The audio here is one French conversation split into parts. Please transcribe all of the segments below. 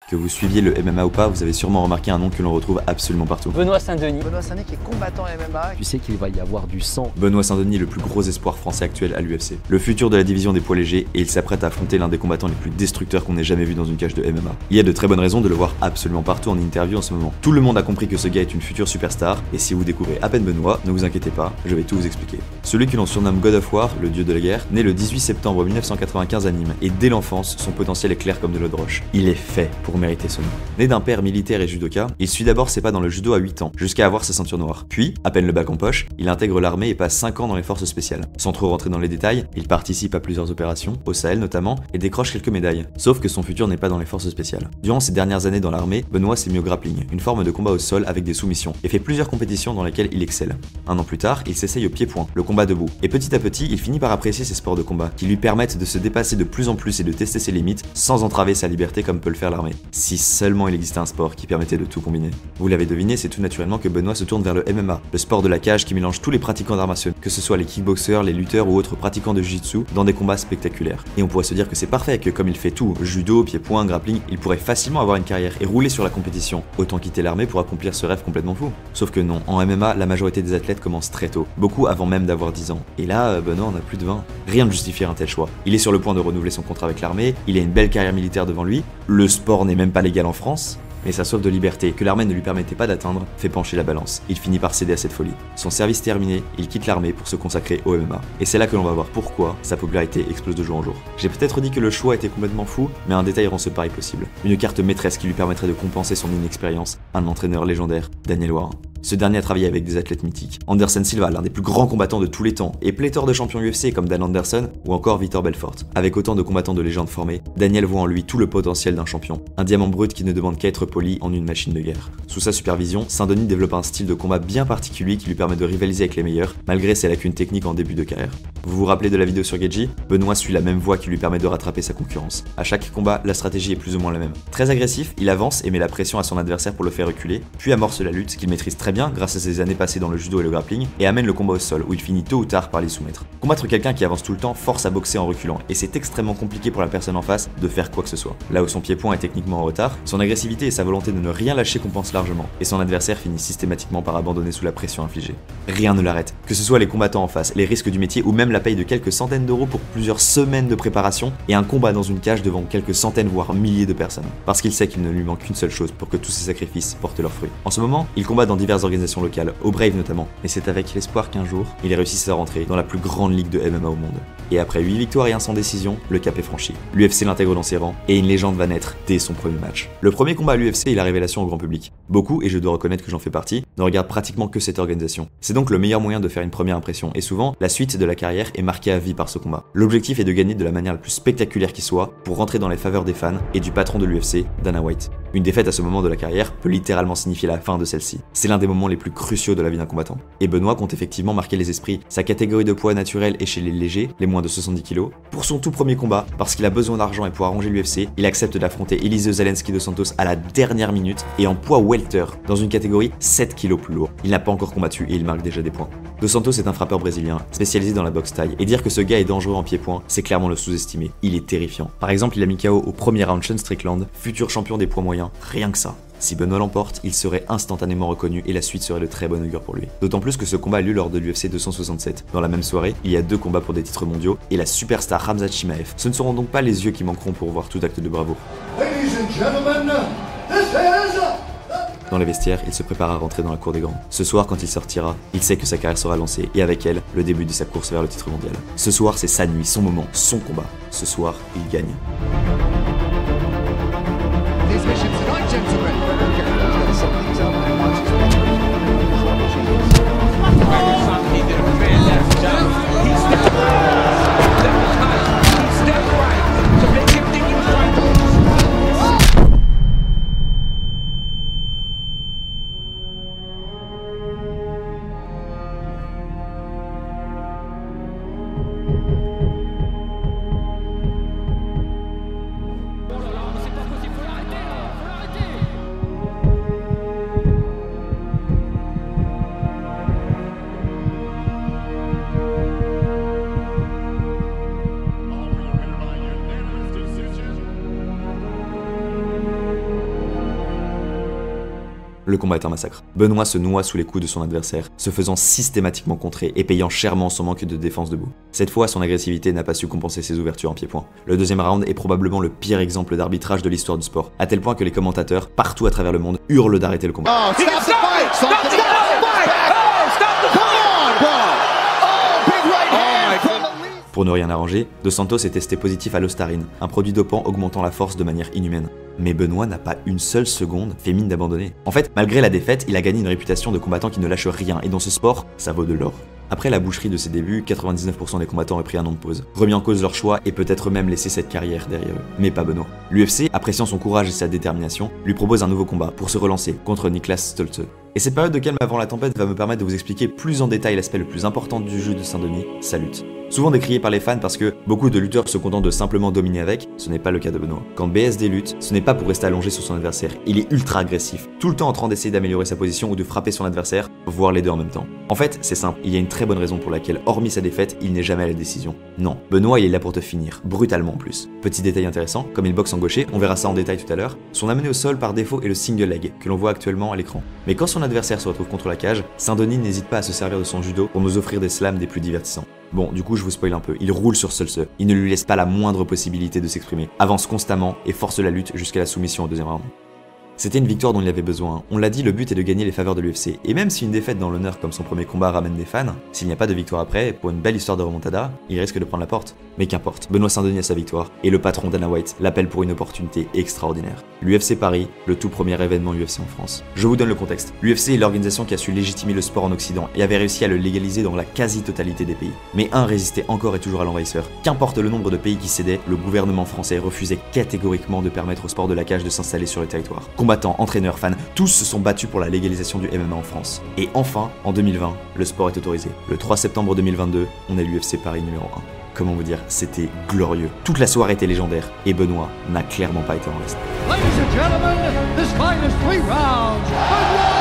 Que vous suiviez le MMA ou pas, vous avez sûrement remarqué un nom que l'on retrouve absolument partout. Benoît Saint-Denis. Benoît Saint-Denis qui est combattant MMA. Tu sais qu'il va y avoir du sang. Benoît Saint-Denis est le plus gros espoir français actuel à l'UFC. Le futur de la division des poids légers et il s'apprête à affronter l'un des combattants les plus destructeurs qu'on ait jamais vu dans une cage de MMA. Il y a de très bonnes raisons de le voir absolument partout en interview en ce moment. Tout le monde a compris que ce gars est une future superstar et si vous découvrez à peine Benoît, ne vous inquiétez pas, je vais tout vous expliquer. Celui que l'on surnomme God of War, le dieu de la guerre, né le 18 septembre 1995 à Nîmes et dès l'enfance, son potentiel est clair comme de l'eau de roche. Il est fait pour mériter ce nom. Né d'un père militaire et judoka, il suit d'abord ses pas dans le judo à 8 ans, jusqu'à avoir sa ceinture noire. Puis, à peine le bac en poche, il intègre l'armée et passe 5 ans dans les forces spéciales. Sans trop rentrer dans les détails, il participe à plusieurs opérations, au Sahel notamment, et décroche quelques médailles. Sauf que son futur n'est pas dans les forces spéciales. Durant ses dernières années dans l'armée, Benoît s'est mis au grappling, une forme de combat au sol avec des soumissions, et fait plusieurs compétitions dans lesquelles il excelle. Un an plus tard, il s'essaye au pied-point, le combat debout. Et petit à petit, il finit par apprécier ces sports de combat, qui lui permettent de se dépasser de plus en plus et de tester ses limites, sans entraver sa liberté comme peut le faire l'armée. Si seulement il existait un sport qui permettait de tout combiner. Vous l'avez deviné, c'est tout naturellement que Benoît se tourne vers le MMA, le sport de la cage qui mélange tous les pratiquants d'arts martiaux, que ce soit les kickboxers, les lutteurs ou autres pratiquants de jiu-jitsu, dans des combats spectaculaires. Et on pourrait se dire que c'est parfait, que comme il fait tout, judo, pied-point, grappling, il pourrait facilement avoir une carrière et rouler sur la compétition. Autant quitter l'armée pour accomplir ce rêve complètement fou. Sauf que non, en MMA, la majorité des athlètes commencent très tôt, beaucoup avant même d'avoir 10 ans. Et là, Benoît en a plus de 20. Rien ne justifie un tel choix. Il est sur le point de renouveler son contrat avec l'armée, il a une belle carrière militaire devant lui, le sport n'est même pas légal en France, mais sa soif de liberté, que l'armée ne lui permettait pas d'atteindre, fait pencher la balance. Il finit par céder à cette folie. Son service terminé, il quitte l'armée pour se consacrer au MMA. Et c'est là que l'on va voir pourquoi sa popularité explose de jour en jour. J'ai peut-être dit que le choix était complètement fou, mais un détail rend ce pari possible. Une carte maîtresse qui lui permettrait de compenser son inexpérience, un entraîneur légendaire, Daniel Warren. Ce dernier a travaillé avec des athlètes mythiques. Anderson Silva, l'un des plus grands combattants de tous les temps, et pléthore de champions UFC comme Dan Anderson ou encore Vitor Belfort. Avec autant de combattants de légende formés, Daniel voit en lui tout le potentiel d'un champion. Un diamant brut qui ne demande qu'à être poli en une machine de guerre. Sous sa supervision, Saint-Denis développe un style de combat bien particulier qui lui permet de rivaliser avec les meilleurs, malgré ses lacunes techniques en début de carrière. Vous vous rappelez de la vidéo sur Geji? Benoît suit la même voie qui lui permet de rattraper sa concurrence. À chaque combat, la stratégie est plus ou moins la même. Très agressif, il avance et met la pression à son adversaire pour le faire reculer, puis amorce la lutte qu'il maîtrise très bien grâce à ses années passées dans le judo et le grappling, et amène le combat au sol où il finit tôt ou tard par les soumettre. Combattre quelqu'un qui avance tout le temps force à boxer en reculant, et c'est extrêmement compliqué pour la personne en face de faire quoi que ce soit. Là où son pied-point est techniquement en retard, son agressivité et sa volonté de ne rien lâcher compensent largement, et son adversaire finit systématiquement par abandonner sous la pression infligée. Rien ne l'arrête, que ce soit les combattants en face, les risques du métier ou même la paye de quelques centaines d'euros pour plusieurs semaines de préparation et un combat dans une cage devant quelques centaines voire milliers de personnes. Parce qu'il sait qu'il ne lui manque qu'une seule chose pour que tous ses sacrifices portent leurs fruits. En ce moment, il combat dans diverses organisations locales, au Brave notamment, et c'est avec l'espoir qu'un jour, il réussisse sa rentrée dans la plus grande ligue de MMA au monde. Et après 8 victoires et 1 sans décision, le cap est franchi. L'UFC l'intègre dans ses rangs et une légende va naître dès son premier match. Le premier combat à l'UFC est la révélation au grand public. Beaucoup, et je dois reconnaître que j'en fais partie, ne regardent pratiquement que cette organisation. C'est donc le meilleur moyen de faire une première impression, et souvent, la suite de la carrière est marquée à vie par ce combat. L'objectif est de gagner de la manière la plus spectaculaire qui soit, pour rentrer dans les faveurs des fans et du patron de l'UFC, Dana White. Une défaite à ce moment de la carrière peut littéralement signifier la fin de celle-ci. C'est l'un des moments les plus cruciaux de la vie d'un combattant. Et Benoît compte effectivement marquer les esprits. Sa catégorie de poids naturel est chez les légers, les moins de 70 kg. Pour son tout premier combat, parce qu'il a besoin d'argent et pour arranger l'UFC, il accepte d'affronter Eliseu Zelensky dos Santos à la dernière minute et en poids welter, dans une catégorie 7 kg plus lourd. Il n'a pas encore combattu et il marque déjà des points. Dos Santos est un frappeur brésilien, spécialisé dans la boxe taille, et dire que ce gars est dangereux en pied-point, c'est clairement le sous-estimer. Il est terrifiant. Par exemple, il a mis KO au premier round Sean Strickland, futur champion des poids moyens, rien que ça. Si Benoît l'emporte, il serait instantanément reconnu et la suite serait de très bon augure pour lui. D'autant plus que ce combat a lieu lors de l'UFC 267. Dans la même soirée, il y a 2 combats pour des titres mondiaux et la superstar Khamzat Chimaev. Ce ne seront donc pas les yeux qui manqueront pour voir tout acte de bravoure. Dans les vestiaires, il se prépare à rentrer dans la cour des grands. Ce soir, quand il sortira, il sait que sa carrière sera lancée et avec elle, le début de sa course vers le titre mondial. Ce soir, c'est sa nuit, son moment, son combat. Ce soir, il gagne. Le combat est un massacre. Benoît se noie sous les coups de son adversaire, se faisant systématiquement contrer et payant chèrement son manque de défense debout. Cette fois, son agressivité n'a pas su compenser ses ouvertures en pied-point. Le deuxième round est probablement le pire exemple d'arbitrage de l'histoire du sport, à tel point que les commentateurs, partout à travers le monde, hurlent d'arrêter le combat. Oh, stop the fight! Stop the fight! Oh, stop the fight! Come on, bro! Oh, big right hand from the lead. Pour ne rien arranger, Dos Santos est testé positif à l'ostarine, un produit dopant augmentant la force de manière inhumaine. Mais Benoît n'a pas une seule seconde fait mine d'abandonner. En fait, malgré la défaite, il a gagné une réputation de combattant qui ne lâche rien, et dans ce sport, ça vaut de l'or. Après la boucherie de ses débuts, 99% des combattants ont pris un an de pause, remis en cause leur choix et peut-être même laissé cette carrière derrière eux. Mais pas Benoît. L'UFC, appréciant son courage et sa détermination, lui propose un nouveau combat pour se relancer contre Niklas Stolze. Et cette période de calme avant la tempête va me permettre de vous expliquer plus en détail l'aspect le plus important du jeu de Saint-Denis, sa lutte. Souvent décrié par les fans parce que beaucoup de lutteurs se contentent de simplement dominer avec, ce n'est pas le cas de Benoît. Quand BSD lutte, ce n'est pas pour rester allongé sur son adversaire, il est ultra agressif, tout le temps en train d'essayer d'améliorer sa position ou de frapper son adversaire, voire les deux en même temps. En fait, c'est simple, il y a une très bonne raison pour laquelle, hormis sa défaite, il n'est jamais à la décision. Non, Benoît il est là pour te finir, brutalement en plus. Petit détail intéressant, comme il boxe en gaucher, on verra ça en détail tout à l'heure, son amené au sol par défaut est le single leg, que l'on voit actuellement à l'écran. Mais quand son adversaire se retrouve contre la cage, Saint-Denis n'hésite pas à se servir de son judo pour nous offrir des slams des plus divertissants. Bon, du coup, je vous spoil un peu. Il roule sur Stolze. Il ne lui laisse pas la moindre possibilité de s'exprimer. Avance constamment et force la lutte jusqu'à la soumission au deuxième round. C'était une victoire dont il avait besoin. On l'a dit, le but est de gagner les faveurs de l'UFC. Et même si une défaite dans l'honneur comme son premier combat ramène des fans, s'il n'y a pas de victoire après, pour une belle histoire de remontada, il risque de prendre la porte. Mais qu'importe, Benoît Saint-Denis a sa victoire, et le patron Dana White l'appelle pour une opportunité extraordinaire. L'UFC Paris, le tout premier événement UFC en France. Je vous donne le contexte. L'UFC est l'organisation qui a su légitimer le sport en Occident et avait réussi à le légaliser dans la quasi-totalité des pays. Mais un résistait encore et toujours à l'envahisseur. Qu'importe le nombre de pays qui cédaient, le gouvernement français refusait catégoriquement de permettre au sport de la cage de s'installer sur le territoire. Combattants, entraîneurs, fans, tous se sont battus pour la légalisation du MMA en France. Et enfin, en 2020, le sport est autorisé. Le 3 septembre 2022, on est l'UFC Paris numéro 1. Comment vous dire, c'était glorieux. Toute la soirée était légendaire, et Benoît n'a clairement pas été en reste. Ladies and gentlemen, this fight is 3 rounds. Benoît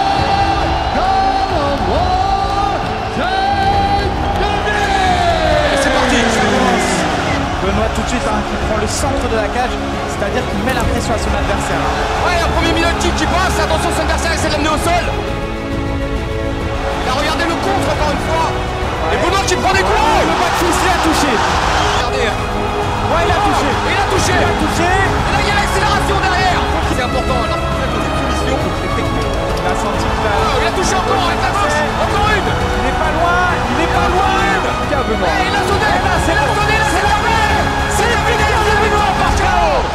Saint-Denis! C'est parti. Benoît tout de suite qui prend le centre de la cage, c'est-à-dire qu'il met la pression à son adversaire. Ouais, un premier milieu de kick qui passe, attention son adversaire essaie de l'amener au sol. Il a regardé le contre encore une fois. Ouais. Et Benoît qui prend des coups. Le backfist, il a touché. Regardez. Ouais, il a touché. Il a touché. Il a touché. Et là, il y a l'accélération derrière. C'est important. Alors, soumission. Il a senti que il a touché encore avec la gauche. Encore une. Il n'est pas loin. Il n'est pas loin. Benoît. Et il a sauté. C'est la sonné. C'est terminé. C'est terminé. C'est Benoît par KO.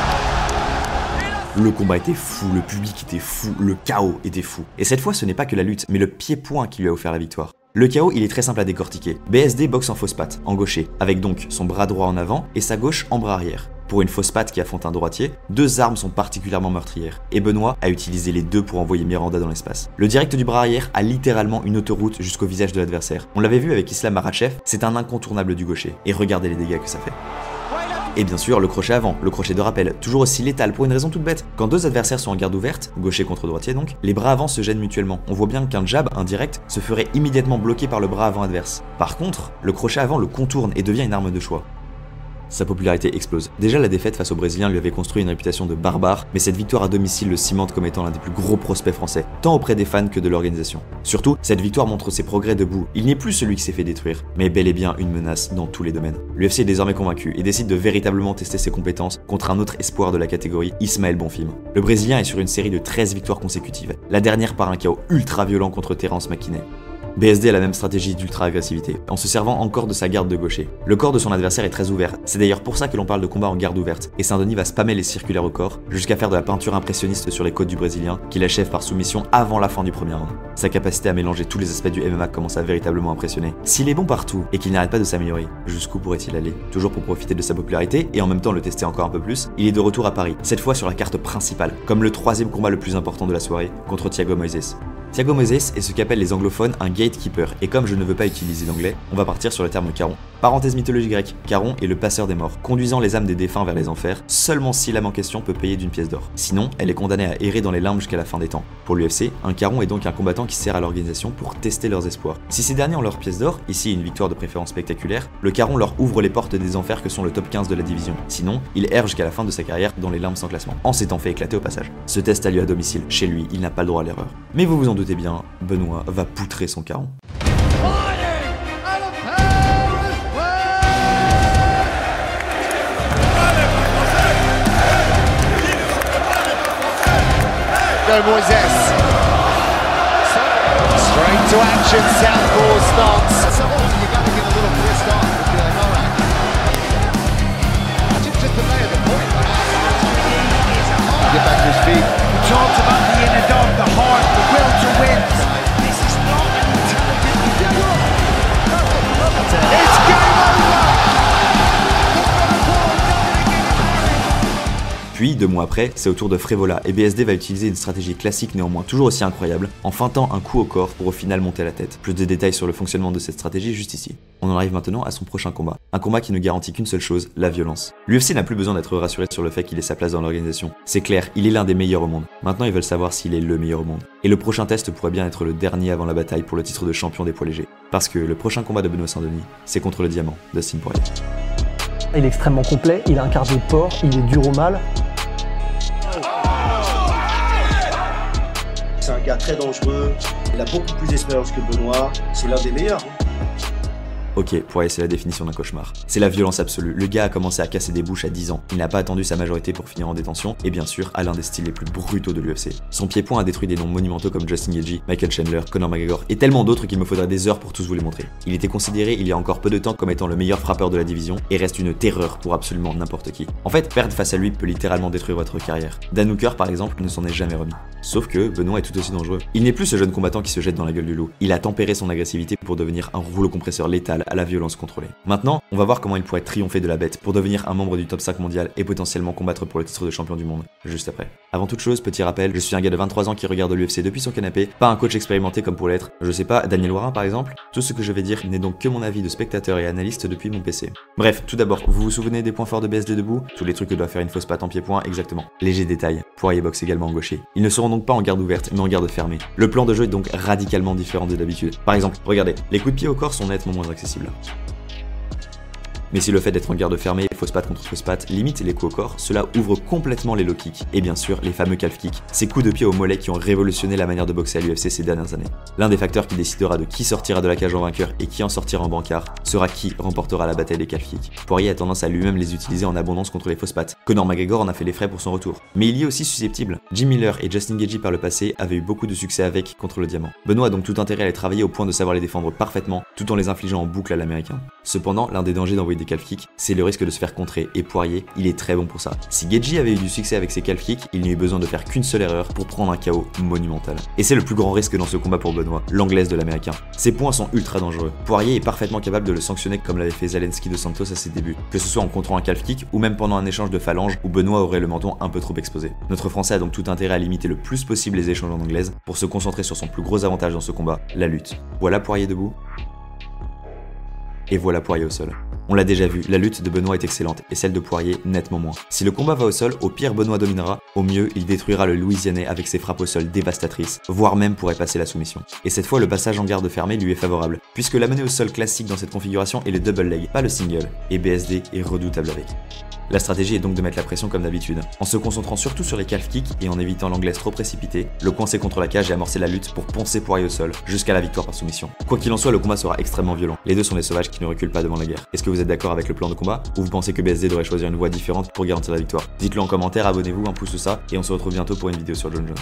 Le combat était fou, le public était fou, le chaos était fou. Et cette fois, ce n'est pas que la lutte, mais le pied-point qui lui a offert la victoire. Le chaos, il est très simple à décortiquer. BSD boxe en fausse patte, en gaucher, avec donc son bras droit en avant et sa gauche en bras arrière. Pour une fausse patte qui affronte un droitier, deux armes sont particulièrement meurtrières, et Benoît a utilisé les deux pour envoyer Miranda dans l'espace. Le direct du bras arrière a littéralement une autoroute jusqu'au visage de l'adversaire. On l'avait vu avec Islam Makhachev, c'est un incontournable du gaucher, et regardez les dégâts que ça fait. Et bien sûr, le crochet avant, le crochet de rappel, toujours aussi létal pour une raison toute bête. Quand deux adversaires sont en garde ouverte, gaucher contre droitier donc, les bras avant se gênent mutuellement. On voit bien qu'un jab indirect se ferait immédiatement bloquer par le bras avant adverse. Par contre, le crochet avant le contourne et devient une arme de choix. Sa popularité explose. Déjà, la défaite face aux Brésiliens lui avait construit une réputation de barbare, mais cette victoire à domicile le cimente comme étant l'un des plus gros prospects français, tant auprès des fans que de l'organisation. Surtout, cette victoire montre ses progrès debout. Il n'est plus celui qui s'est fait détruire, mais bel et bien une menace dans tous les domaines. L'UFC est désormais convaincu et décide de véritablement tester ses compétences contre un autre espoir de la catégorie, Ismaël Bonfim. Le Brésilien est sur une série de 13 victoires consécutives, la dernière par un KO ultra violent contre Terence McKinney. BSD a la même stratégie d'ultra-agressivité, en se servant encore de sa garde de gaucher. Le corps de son adversaire est très ouvert, c'est d'ailleurs pour ça que l'on parle de combat en garde ouverte, et Saint-Denis va spammer les circulaires au corps, jusqu'à faire de la peinture impressionniste sur les côtes du Brésilien, qu'il achève par soumission avant la fin du premier round. Sa capacité à mélanger tous les aspects du MMA commence à véritablement impressionner. S'il est bon partout, et qu'il n'arrête pas de s'améliorer, jusqu'où pourrait-il aller? Toujours pour profiter de sa popularité, et en même temps le tester encore un peu plus, il est de retour à Paris, cette fois sur la carte principale, comme le troisième combat le plus important de la soirée, contre Thiago Moises. Thiago Moses est ce qu'appellent les anglophones un gatekeeper, et comme je ne veux pas utiliser l'anglais, on va partir sur le terme Charon. Parenthèse mythologie grecque, Charon est le passeur des morts, conduisant les âmes des défunts vers les enfers, seulement si l'âme en question peut payer d'une pièce d'or. Sinon, elle est condamnée à errer dans les limbes jusqu'à la fin des temps. Pour l'UFC, un Charon est donc un combattant qui sert à l'organisation pour tester leurs espoirs. Si ces derniers ont leur pièce d'or, ici une victoire de préférence spectaculaire, le Charon leur ouvre les portes des enfers que sont le top 15 de la division. Sinon, il erre jusqu'à la fin de sa carrière dans les limbes sans classement, en s'étant fait éclater au passage. Ce test a lieu à domicile, chez lui, il n'a pas le droit à l'erreur. Mais vous vous en doutez bien, Benoît va poutrer son Charon. Moses. Straight to action, southpaw stance. So often you're going to get a little pissed off if you're like, all right. Just to lay the point. Get back to his feet. We talked about the inner dog, the heart, the will to win. This is not an intelligent. It's game over. Puis, 2 mois après, c'est au tour de Frevola, et BSD va utiliser une stratégie classique néanmoins toujours aussi incroyable, en feintant un coup au corps pour au final monter à la tête. Plus de détails sur le fonctionnement de cette stratégie juste ici. On en arrive maintenant à son prochain combat. Un combat qui ne garantit qu'une seule chose, la violence. L'UFC n'a plus besoin d'être rassuré sur le fait qu'il ait sa place dans l'organisation. C'est clair, il est l'un des meilleurs au monde. Maintenant ils veulent savoir s'il est le meilleur au monde. Et le prochain test pourrait bien être le dernier avant la bataille pour le titre de champion des poids légers. Parce que le prochain combat de Benoît Saint-Denis, c'est contre le diamant, Dustin Poirier. Il est extrêmement complet, il a un cardio de porc, il est dur au mal. C'est un gars très dangereux, il a beaucoup plus d'expérience que Benoît, c'est l'un des meilleurs. Ok, Poirier c'est la définition d'un cauchemar. C'est la violence absolue. Le gars a commencé à casser des bouches à 10 ans. Il n'a pas attendu sa majorité pour finir en détention, et bien sûr, a l'un des styles les plus brutaux de l'UFC. Son pied-point a détruit des noms monumentaux comme Justin Gaethje, Michael Chandler, Conor McGregor, et tellement d'autres qu'il me faudrait des heures pour tous vous les montrer. Il était considéré il y a encore peu de temps comme étant le meilleur frappeur de la division, et reste une terreur pour absolument n'importe qui. En fait, perdre face à lui peut littéralement détruire votre carrière. Dan Hooker par exemple ne s'en est jamais remis. Sauf que Benoît est tout aussi dangereux. Il n'est plus ce jeune combattant qui se jette dans la gueule du loup. Il a tempéré son agressivité pour devenir un rouleau compresseur létal à la violence contrôlée. Maintenant, on va voir comment il pourrait triompher de la bête pour devenir un membre du top 5 mondial et potentiellement combattre pour le titre de champion du monde, juste après. Avant toute chose, petit rappel, je suis un gars de 23 ans qui regarde l'UFC depuis son canapé, pas un coach expérimenté comme pour l'être, je sais pas, Daniel Warin par exemple. Tout ce que je vais dire n'est donc que mon avis de spectateur et analyste depuis mon PC. Bref, tout d'abord, vous vous souvenez des points forts de BSD debout? Tous les trucs que doit faire une fausse patte en pied-point, exactement. Léger détail, Poirier boxe également en gaucher. Ils ne seront donc pas en garde ouverte, mais en garde fermée. Le plan de jeu est donc radicalement différent de d'habitude. Par exemple, regardez, les coups de pied au corps sont nettement moins accessibles. Mais si le fait d'être en garde fermée, fausse patte contre fausse patte, limite les coups au corps, cela ouvre complètement les low kicks, et bien sûr les fameux calf kicks, ces coups de pied au mollet qui ont révolutionné la manière de boxer à l'UFC ces dernières années. L'un des facteurs qui décidera de qui sortira de la cage en vainqueur et qui en sortira en bancard sera qui remportera la bataille des calf kicks. Poirier a tendance à lui-même les utiliser en abondance contre les fausses pattes. Conor McGregor en a fait les frais pour son retour. Mais il y est aussi susceptible. Jim Miller et Justin Gaethje par le passé avaient eu beaucoup de succès avec contre le diamant. Benoît a donc tout intérêt à les travailler au point de savoir les défendre parfaitement, tout en les infligeant en boucle à l'américain. Cependant, l'un des dangers d'envoyer des calf kicks, c'est le risque de se faire contrer, et Poirier, il est très bon pour ça. Si Gaethje avait eu du succès avec ses calf kicks, il n'y a eu besoin de faire qu'une seule erreur pour prendre un KO monumental. Et c'est le plus grand risque dans ce combat pour Benoît, l'anglaise de l'américain. Ses points sont ultra dangereux. Poirier est parfaitement capable de le sanctionner comme l'avait fait Zelensky de Santos à ses débuts, que ce soit en contrant un calf kick ou même pendant un échange de phalanges où Benoît aurait le menton un peu trop exposé. Notre Français a donc tout intérêt à limiter le plus possible les échanges en anglaise pour se concentrer sur son plus gros avantage dans ce combat, la lutte. Voilà Poirier debout. Et voilà Poirier au sol. On l'a déjà vu, la lutte de Benoît est excellente, et celle de Poirier nettement moins. Si le combat va au sol, au pire Benoît dominera, au mieux il détruira le Louisianais avec ses frappes au sol dévastatrices, voire même pourrait passer la soumission. Et cette fois le passage en garde fermée lui est favorable, puisque l'amener au sol classique dans cette configuration est le double leg, pas le single, et BSD est redoutable avec. La stratégie est donc de mettre la pression comme d'habitude, en se concentrant surtout sur les calf kicks et en évitant l'anglaise trop précipitée, le coincer contre la cage et amorcer la lutte pour poncer Poirier au sol, jusqu'à la victoire par soumission. Quoi qu'il en soit, le combat sera extrêmement violent. Les deux sont des sauvages qui ne reculent pas devant la guerre. Est-ce que vous êtes d'accord avec le plan de combat, ou vous pensez que BSD devrait choisir une voie différente pour garantir la victoire? Dites-le en commentaire, abonnez-vous, un pouce ou ça, et on se retrouve bientôt pour une vidéo sur Jon Jones.